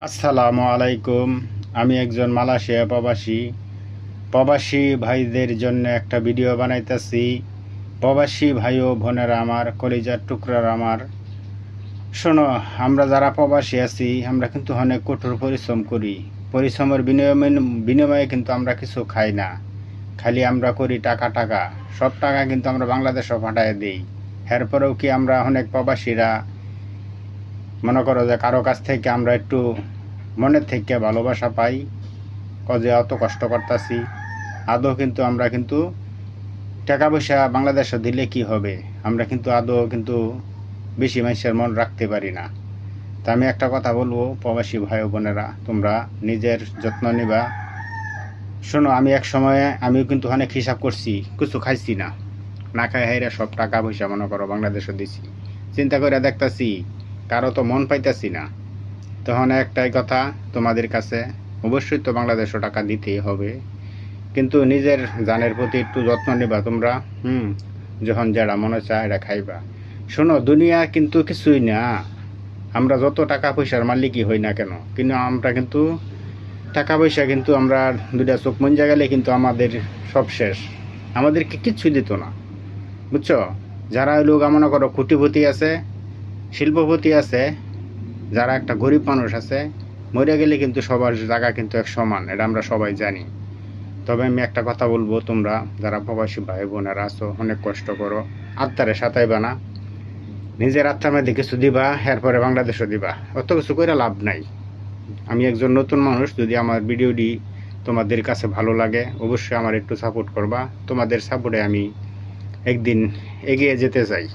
আসসালামু আলাইকুম। আমি একজন মালয়েশিয়া প্রবাসী ভাইদের জন্য একটা ভিডিও বানাইতেছি। প্রবাসী ভাই ও বোনেরা আমার, কলিজার টুকরার আমার, শোনো, আমরা যারা প্রবাসী আছি আমরা কিন্তু অনেক কঠোর পরিশ্রম করি। পরিশ্রমের বিনিময়ে কিন্তু আমরা কিছু খাই না, খালি আমরা করি টাকা টাকা। সব টাকা কিন্তু আমরা বাংলাদেশে পাঠায় দিই। এরপরেও কি আমরা অনেক প্রবাসীরা মনে করো যে কারো কাছ থেকে আমরা একটু মনের থেকে ভালোবাসা পাই, যে অত কষ্ট করতেছি। আদৌ কিন্তু আমরা কিন্তু টাকা পয়সা বাংলাদেশে দিলে কি হবে, আমরা কিন্তু আদৌ কিন্তু বেশি মানুষের মন রাখতে পারি না। তা আমি একটা কথা বলবো, প্রবাসী ভাই বোনেরা, তোমরা নিজের যত্ন নিবা। শোনো, আমি এক সময়ে আমিও কিন্তু অনেক হিসাব করছি, কিছু খাইছি না, না খাই হাইরা সব টাকা পয়সা মনে করো বাংলাদেশে দিছি। চিন্তা করে দেখতাছি কারো তো মন পাইতাছি না। তখন একটাই কথা তোমাদের কাছে, অবশ্যই তো বাংলাদেশও টাকা দিতেই হবে, কিন্তু নিজের জানের প্রতি একটু যত্ন নিবা তোমরা। যখন যেটা মনে চায় এটা খাইবা। শোনো, দুনিয়া কিন্তু কিছুই না। আমরা যত টাকা পয়সার মালিকই হই না কেন, কিন্তু আমরা কিন্তু টাকা পয়সা কিন্তু আমরা দুইটা চোখ মঞ্জা গেলে কিন্তু আমাদের সব শেষ। আমাদেরকে কিচ্ছুই দিত না, বুঝছো? যারা লোক মনে করো কোটিপতি আছে, শিল্পপতি আছে, যারা একটা গরিব মানুষ আছে, মরে গেলে কিন্তু সবার জায়গা কিন্তু এক সমান, এটা আমরা সবাই জানি। তবে আমি একটা কথা বলবো, তোমরা যারা প্রবাসী ভাই বোনেরা আছো, অনেক কষ্ট করো, আত্মারে সাঁতাইবা না। নিজের আত্মার মধ্যে কিছু দিবা, এরপরে বাংলাদেশও দিবা। অত কিছু করে লাভ নাই। আমি একজন নতুন মানুষ, যদি আমার ভিডিওটি তোমাদের কাছে ভালো লাগে অবশ্যই আমার একটু সাপোর্ট করবা। তোমাদের সাপোর্টে আমি একদিন এগিয়ে যেতে চাই।